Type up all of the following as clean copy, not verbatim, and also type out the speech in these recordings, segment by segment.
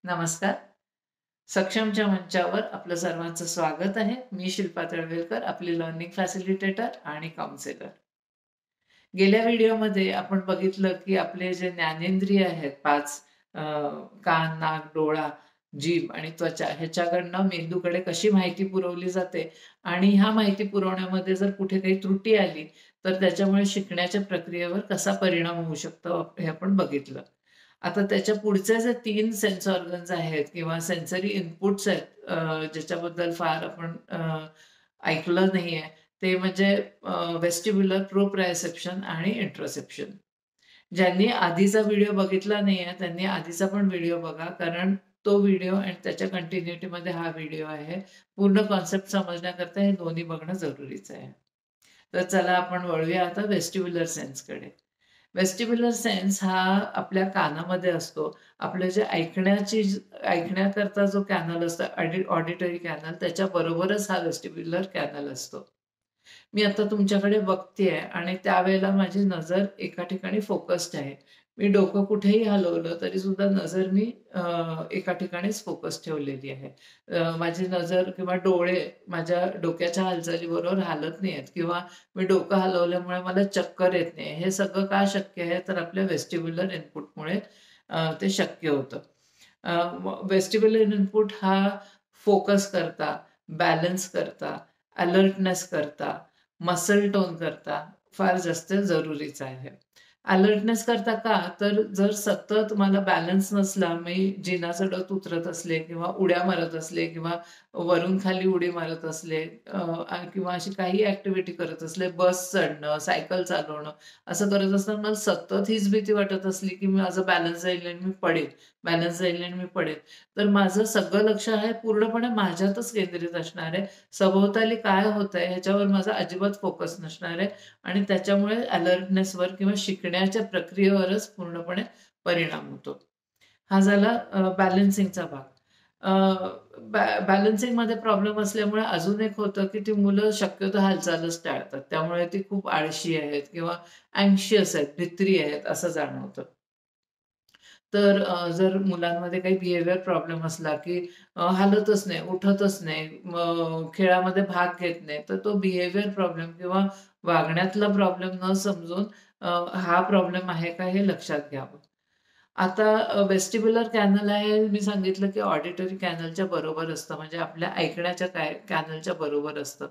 नमस्कार. सक्षमच्या मंचावर आपलं सर्वांचं स्वागत आहे. मी शिल्पा तळवेलकर, आपली लर्निंग फॅसिलिटेटर आणि काउन्सिलर. गेल्या व्हिडिओमध्ये आपण बघितलं, की आपले जे ज्ञानेंद्रिय आहेत 5 कान, नाक, डोळा, जीभ आणि त्वचा ह्याच्याकडनं मेंदूकडे कशी माहिती पुरवली जाते आणि ह्या माहिती पुरवण्यामध्ये जर कुठे काही त्रुटी आली, तर त्याच्यामुळे शिकण्याच्या प्रक्रियेवर कसा परिणाम होऊ शकतो हे आपण बघितलं. आता त्याच्या पुढचे जे 3 सेन्स ऑर्गन्स आहेत किंवा सेन्सरी इनपुट्स आहेत ज्याच्याबद्दल फार आपण ऐकलं नाहीये, ते म्हणजे वेस्टिब्युलर, प्रोप्रायोसेप्शन आणि इंटरोसेप्शन. ज्यांनी आधीचा व्हिडिओ बघितला नाहीये, त्यांनी आधीचा पण व्हिडिओ बघा. कारण तो व्हिडिओ आणि त्याच्या कंटिन्युटीमध्ये हा व्हिडिओ आहे. पूर्ण कन्सेप्ट समजण्याकरता हे दोन्ही बघणं जरुरीचं आहे. तर चला आपण वळूया आता वेस्टिब्युलर सेन्सकडे. वेस्टिब्युलर सेन्स हा आपल्या कानामध्ये असतो. आपलं जे ऐकण्याकरता जो कॅनल असतो ऑडिटरी कॅनल त्याच्याबरोबरच हा वेस्टिब्युलर कॅनल असतो. मी आता तुमच्याकडे बघतीये आणि त्यावेळेला माझी नजर एका ठिकाणी फोकस्ड आहे. मी डोकं कुठेही हलवलं तरी सुद्धा नजर मी एका ठिकाणीच फोकस ठेवलेली आहे. माझी नजर किंवा डोळे माझ्या डोक्याच्या हालचालीबरोबर हालत नाहीयेत किंवा मी डोकं हलवल्यामुळे मला चक्कर येत नाही. हे सगळं का शक्य आहे? तर आपल्या वेस्टिब्युलर इनपुटमुळे ते शक्य होतं. वेस्टिब्युलर इनपुट हा फोकस करता, बॅलन्स करता, अलर्टनेस करता, मसल टोन करता फार जास्त जरुरीचं आहे. अलर्टनेस करता का? तर जर सतत मला बॅलन्स नसला, मी जिना चढत उतरत असले किंवा उड्या मारत असले किंवा वरून खाली उडी मारत असले किंवा अशी काही ॲक्टिव्हिटी करत असले, बस चढणं, सायकल चालवणं, असं करत असताना मला सतत हीच भीती वाटत असली, की माझा बॅलन्स जाईल आणि मी पडेल, बॅलन्स जाईल आणि मी पडेल. तर माझं सगळं लक्ष आहे पूर्णपणे माझ्यातच केंद्रित असणार आहे. सभोवताली काय होतंय ह्याच्यावर माझा अजिबात फोकस नसणार आहे आणि त्याच्यामुळे अलर्टनेसवर किंवा शिकण्याच्या प्रक्रियेवरच पूर्णपणे परिणाम होतो. हा झाला बॅलन्सिंगचा भाग. बॅलन्सिंगमध्ये प्रॉब्लेम असल्यामुळे अजून एक होतं, की ती मुलं शक्यतो हालचालच टाळतात. त्यामुळे ती खूप आळशी आहेत किंवा अँक्शियस आहेत, भित्री आहेत असं जाणवतं. तर जर मुलांमध्ये काही बिहेवियर प्रॉब्लेम असला, की हालतच नाही, उठतच नाही, खेळामध्ये भाग घेत नाही, तर तो बिहेवियर प्रॉब्लेम किंवा वागण्यातला प्रॉब्लेम न समजून हा प्रॉब्लेम आहे का हे लक्षात घ्यावं. आता वेस्टिब्युलर कॅनल आहे मी सांगितलं, की ऑडिटरी कॅनलच्या बरोबर असतं. म्हणजे आपल्या ऐकण्याच्या कॅनलच्या बरोबर असतं.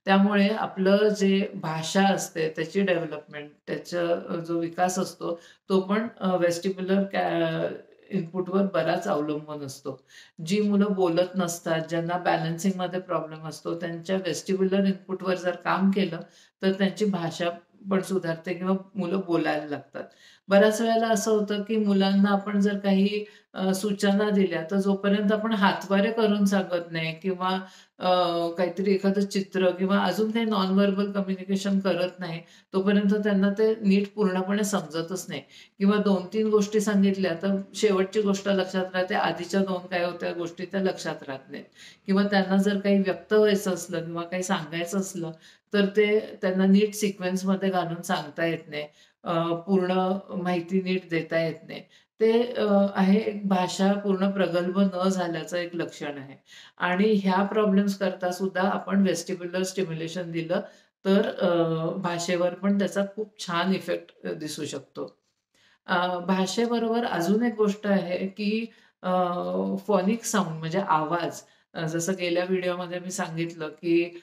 त्यामुळे आपलं जे भाषा असते त्याची डेव्हलपमेंट, त्याचा जो विकास असतो तो पण वेस्टिब्युलर इनपुटवर बराच अवलंबून असतो. जी मुलं बोलत नसतात, ज्यांना बॅलन्सिंगमध्ये प्रॉब्लेम असतो, त्यांच्या वेस्टिब्युलर इनपुटवर जर काम केलं, तर त्यांची भाषा पण सुधारते किंवा मुलं बोलायला लागतात. बऱ्याच वेळेला असं होतं, की मुलांना आपण जर काही सूचना दिल्या, तर जोपर्यंत आपण हातवारे करून सांगत नाही किंवा काहीतरी एखादं चित्र किंवा अजून काही नॉन व्हर्बल कम्युनिकेशन करत नाही, तोपर्यंत त्यांना ते नीट पूर्णपणे समजतच नाही किंवा 2-3 गोष्टी सांगितल्या, तर शेवटची गोष्ट लक्षात राहते. आधीच्या 2 काय होत्या गोष्टी त्या लक्षात राहत नाहीत किंवा त्यांना जर काही व्यक्त व्हायचं असलं किंवा काही सांगायचं असलं, तर ते त्यांना नीट सिक्वेन्समध्ये घालून सांगता येत नाही. पूर्ण माहिती नीट देता येत नाही. ते आहे एक भाषा पूर्ण प्रगल्भ न झाल्याचं एक लक्षण आहे. आणि ह्या प्रॉब्लेम्स करता सुद्धा आपण वेस्टिब्युलर स्टिम्युलेशन दिलं, तर भाषेवर पण त्याचा खूप छान इफेक्ट दिसू शकतो. भाषेबरोबर अजून एक गोष्ट आहे, की फॉनिक साउंड म्हणजे आवाज जसं गेल्या व्हिडिओमध्ये मी सांगितलं, की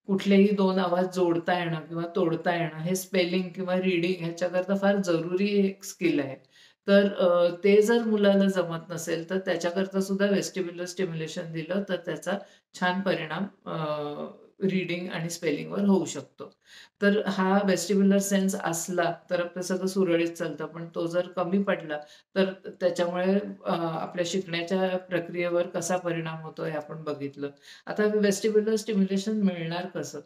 कुठलेही 2 आवाज जोडता येणं किंवा तोडता येणं हे स्पेलिंग किंवा रीडिंग ह्याच्याकरता फार जरुरी एक स्किल आहे. तर ते जर मुलाला जमत नसेल, तर त्याच्याकरता सुद्धा वेस्टिब्युलर स्टिम्युलेशन दिलं, तर त्याचा छान परिणाम रीडिंग आणि स्पेलिंगवर होऊ शकतो. तर हा वेस्टिब्युलर सेन्स असला, तर आपलं सगळं सुरळीत चालतं. पण तो जर कमी पडला, तर त्याच्यामुळे आपल्या शिकण्याच्या प्रक्रियेवर कसा परिणाम होतो हे आपण बघितलं. आता वेस्टिब्युलर स्टिम्युलेशन मिळणार कसं?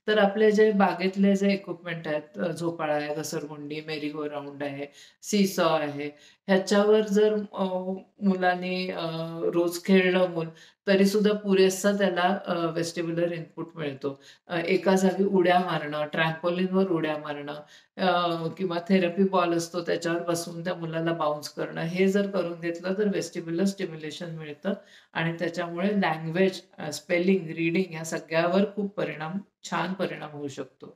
तर आपले जे बागेतले जे इक्विपमेंट आहेत, झोपाळा आहे, घसरगुंडी, मेरी गो राउंड आहे, सीसॉ आहे, ह्याच्यावर जर मुलांनी रोज खेळलं तरी सुद्धा पुरेसा त्याला वेस्टिब्युलर इनपुट मिळतो. एका जागी उड्या मारणं, ट्रॅम्पोलिनवर उड्या मारणं किंवा थेरपी बॉल असतो त्याच्यावर बसून त्या मुलाला बाउन्स करणं, हे जर करून घेतलं तर वेस्टिब्युलर स्टिम्युलेशन मिळतं आणि त्याच्यामुळे लँग्वेज, स्पेलिंग, रीडिंग या सगळ्यावर खूप छान परिणाम होऊ शकतो.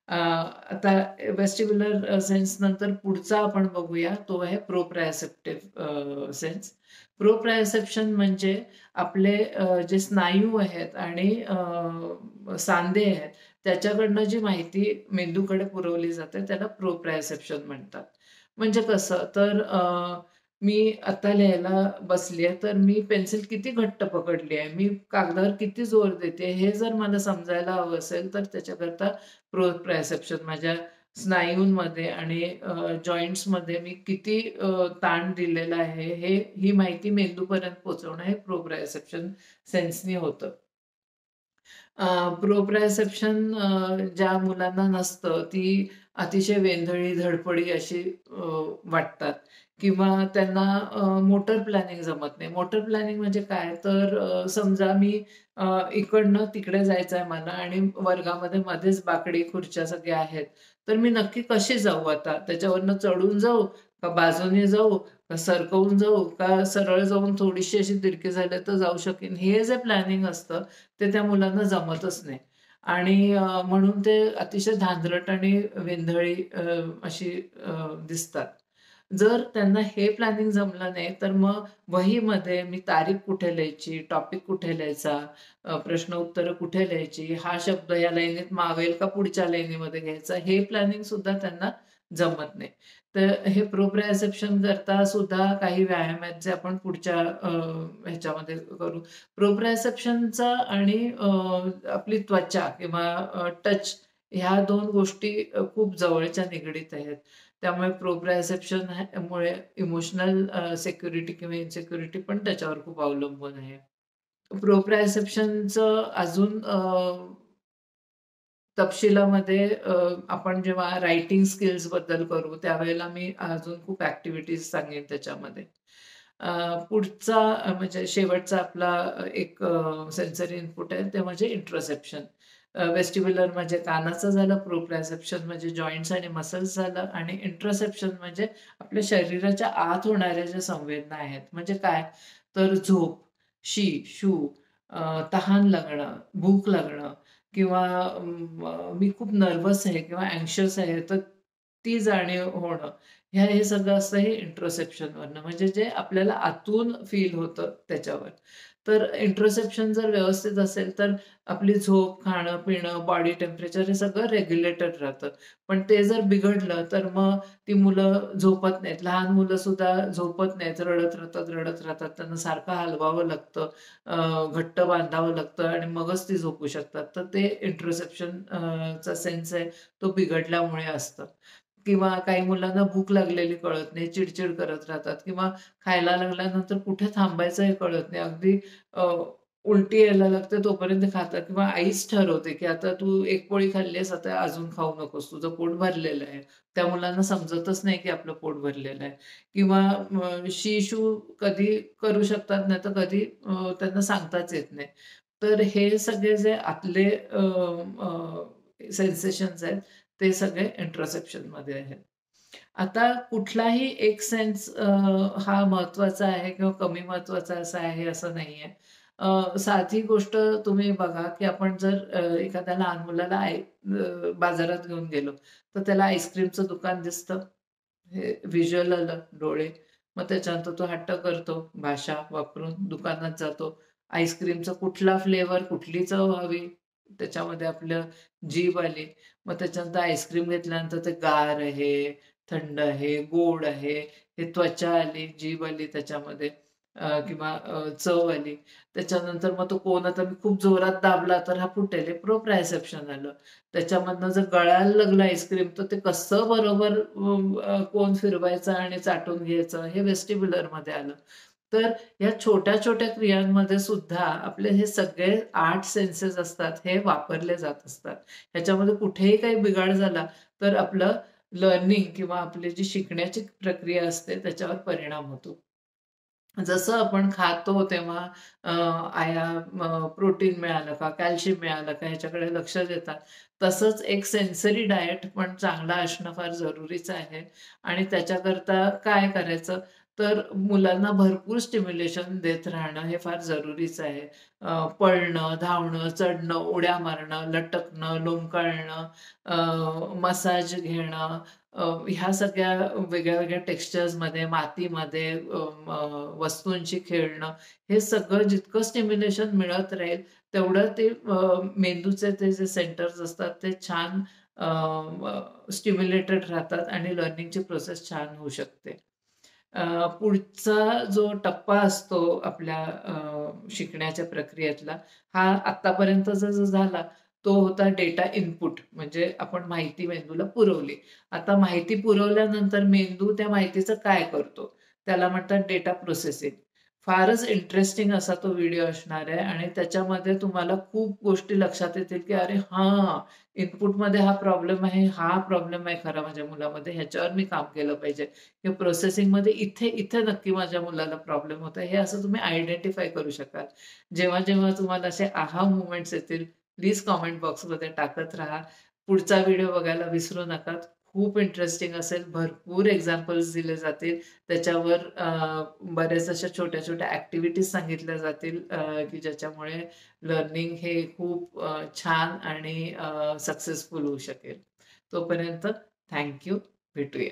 आता वेस्टिब्युलर सेन्स नंतर पुढचा आपण बघूया, तो आहे प्रोप्रायोसेप्टिव्ह सेन्स. प्रोप्रायोसेप्शन म्हणजे आपले जे स्नायू आहेत आणि सांधे आहेत, त्याच्याकडनं जी माहिती मेंदूकडे पुरवली जाते, त्याला प्रोप्रायोसेप्शन म्हणतात. म्हणजे कसं? तर मी आता लिहायला बसली आहे, तर मी पेन्सिल किती घट्ट पकडली आहे, मी कागदावर किती जोर देते, हे जर मला समजायला हवं असेल, तर त्याच्याकरता प्रोप्रायोसेप्शन माझ्या स्नायूंमध्ये आणि जॉइंट्समध्ये मी किती ताण दिलेला आहे, ही माहिती मेंदूपर्यंत पोहोचवणं हे प्रोप्रायोसेप्शन सेन्सनी होतं. प्रोप्रायोसेप्शन ज्या मुलांना नसतं, ती अतिशय वेंधळी, धडपडी अशी वाटतात किंवा त्यांना मोटर प्लॅनिंग जमत नाही. मोटर प्लॅनिंग म्हणजे काय? तर समजा मी इकडनं तिकडे जायचं आहे मला आणि वर्गामध्ये मध्येच बाकडी खुर्च्या सगळ्या आहेत. तर मी नक्की कशी जाऊ आता? त्याच्यावरनं चढून जाऊ का बाजूने जाऊ का सरकवून जाऊ का सरळ जाऊन थोडीशी अशी तिरकी झाली तर जाऊ शकेन? हे जे प्लॅनिंग असतं, ते त्या मुलांना जमतच नाही आणि म्हणून ते अतिशय धांदरट आणि वेंधळी अशी दिसतात. जर त्यांना हे प्लॅनिंग जमलं नाही, तर मग वहीमध्ये मी तारीख कुठे लिहायची, टॉपिक कुठे लिहायचा, प्रश्न उत्तरं कुठे लिहायची, हा शब्द या लाईनीत मावेल का पुढच्या लाईनीमध्ये घ्यायचा, हे प्लॅनिंग सुद्धा त्यांना जमत नाही. तर हे प्रोप्रायोसेप्शन करता सुद्धा काही व्यायाम आहेत, जे आपण पुढच्या ह्याच्यामध्ये करू. प्रोप्रायोसेप्शनचा आणि आपली त्वचा किंवा टच ह्या 2 गोष्टी खूप जवळच्या निगडीत आहेत. त्यामुळे प्रोप्रायोसेप्शन मुळे इमोशनल सिक्युरिटी किंवा इन्सिक्युरिटी पण त्याच्यावर खूप अवलंबून आहे. प्रोप्रायोसेप्शनचं अजून तपशिलामध्ये आपण जेव्हा रायटिंग स्किल्सबद्दल करू, त्यावेळेला मी अजून खूप ॲक्टिव्हिटीज सांगेन त्याच्यामध्ये. पुढचा म्हणजे शेवटचा आपला एक सेन्सरी इनपुट आहे, ते म्हणजे इंट्रोसेप्शन. वेस्टिब्युलर म्हणजे कानाचं झालं, प्रोप्रायोसेप्शन म्हणजे जॉइंट्स आणि मसल्स झालं आणि इंट्रोसेप्शन म्हणजे आपल्या शरीराच्या आत होणाऱ्या ज्या संवेदना आहेत. म्हणजे काय? तर झोप, शी, शू, तहान लागणं, भूक लागणं किंवा मी खूप नर्व्हस आहे किंवा अँक्शियस आहे, तर ती जाणीव होणं. हे सगळं असतं हे इंट्रोसेप्शनवरनं, म्हणजे जे आपल्याला आतून फील होतं त्याच्यावर. तर इंट्रोसेप्शन जर व्यवस्थित असेल, तर आपली झोप, खाणं-पिणं, बॉडी टेम्परेचर हे सगळं रेग्युलेटेड राहतं. पण ते जर बिघडलं, तर मग ती मुलं झोपत नाहीत. लहान मुलंसुद्धा झोपत नाहीत, रडत राहतात, रडत राहतात. त्यांना सारखं हलवावं लागतं, घट्ट बांधावं लागतं आणि मगच ती झोपू शकतात. तर ते इंट्रोसेप्शन चा सेन्स आहे, तो बिघडल्यामुळे असतं. किंवा काही मुलांना भूक लागलेली कळत नाही, चिड करत राहतात किंवा खायला लागल्यानंतर कुठे थांबायचं हे कळत नाही. अगदी अ, उलटी यायला लागते तोपर्यंत खातात किंवा आईच ठरवते, की आता तू एक पोळी खाल्लीस, आता अजून खाऊ नकोस, तुझं पोट भरलेलं आहे. त्या मुलांना समजतच नाही, की आपलं पोट भरलेलं आहे किंवा शी-शू कधी करू शकतात, नाहीतर कधी त्यांना सांगताच येत नाही. तर हे सगळे जे आतले सेन्सेशन्स आहेत, ते सगळे इंट्रोसेप्शनमध्ये आहेत. आता कुठलाही एक सेन्स हा महत्त्वाचा आहे किंवा कमी महत्त्वाचा असा आहे असं नाहीये. साधी गोष्ट तुम्ही बघा, की आपण जर एखाद्या लहान मुलाला बाजारात घेऊन गेलो, तर त्याला आईस्क्रीमचं दुकान दिसतं. हे व्हिज्युअल आलं, डोळे. मग त्याच्यानंतर तो हट्ट करतो, भाषा वापरून दुकानात जातो. आईस्क्रीमचा कुठला फ्लेवर, कुठली चव हवी, त्याच्यामध्ये आपलं जीभ आली. मग त्याच्यानंतर आईस्क्रीम घेतल्यानंतर ते गार आहे, थंड आहे, गोड आहे, हे त्वचा आली, जीभ आली त्याच्यामध्ये किंवा चव आली. त्याच्यानंतर मग तो कोन आता मी खूप जोरात दाबला तर हा फुटेल, हे प्रोप्रायोसेप्शन आलं. त्याच्यामधनं जर गळायला लागलं आईस्क्रीम, तर ते कसं बरोबर कोन फिरवायचा आणि चाटून घ्यायचं, हे वेस्टिब्युलरमध्ये आलं. तर या छोट्या-छोट्या क्रियांमध्ये सुद्धा आपले हे सगळे 8 सेन्सेस असतात, हे वापरले जात असतात. ह्याच्यामध्ये कुठेही काही बिघाड झाला, तर आपलं लर्निंग किंवा आपली जी शिकण्याची प्रक्रिया असते, त्याच्यावर परिणाम होतो. जसं आपण खातो तेव्हा आया प्रोटीन मिळालं का, कॅल्शियम मिळालं का ह्याच्याकडे लक्ष देतात. तसंच एक सेन्सरी डायट पण चांगला असणं फार जरुरीचं आहे आणि त्याच्याकरता काय करायचं, तर मुलांना भरपूर स्टिम्युलेशन देत राहणं हे फार जरुरीचं आहे. पळणं, धावणं, चढणं, उड्या मारणं, लटकणं, लोंबकळणं, मसाज घेणं, ह्या सगळ्या वेगळ्या-वेगळ्या टेक्स्चर्समध्ये, मातीमध्ये वस्तूंशी खेळणं, हे सगळं जितकं स्टिम्युलेशन मिळत राहील, तेवढं ते मेंदूचे ते जे सेंटर्स असतात ते छान स्टिम्युलेटेड राहतात आणि लर्निंगची प्रोसेस छान होऊ शकते. पुढचा जो टप्पा असतो आपल्या शिकण्याच्या प्रक्रियेतला, हा आत्तापर्यंतचा जो झाला, तो होता डेटा इनपुट. म्हणजे आपण माहिती मेंदूला पुरवली. आता माहिती पुरवल्यानंतर मेंदू त्या माहितीचं काय करतो? त्याला म्हणतात डेटा प्रोसेसिंग. फारच इंटरेस्टिंग असा तो व्हिडिओ असणार आहे आणि त्याच्यामध्ये तुम्हाला खूप गोष्टी लक्षात येतील, की अरे हां, इनपुटमध्ये हा प्रॉब्लेम आहे, हा प्रॉब्लेम आहे खरा माझ्या मुलामध्ये, ह्याच्यावर मी काम केलं पाहिजे. किंवा प्रोसेसिंगमध्ये इथे नक्की माझ्या मुलाला प्रॉब्लेम होतोय, हे असं तुम्ही आयडेंटिफाय करू शकाल. जेव्हा तुम्हाला असे आहा मोमेंट्स येतील, प्लीज कमेंट बॉक्समध्ये टाकत राहा. पुढचा व्हिडिओ बघायला विसरू नका. खूप इंटरेस्टिंग असेल. भरपूर एक्झाम्पल्स दिले जातील. त्याच्यावर बऱ्याच अशा छोट्या-छोट्या ॲक्टिव्हिटीज सांगितल्या जातील, की ज्याच्यामुळे लर्निंग हे खूप छान आणि सक्सेसफुल होऊ शकेल. तोपर्यंत थँक भेटूया.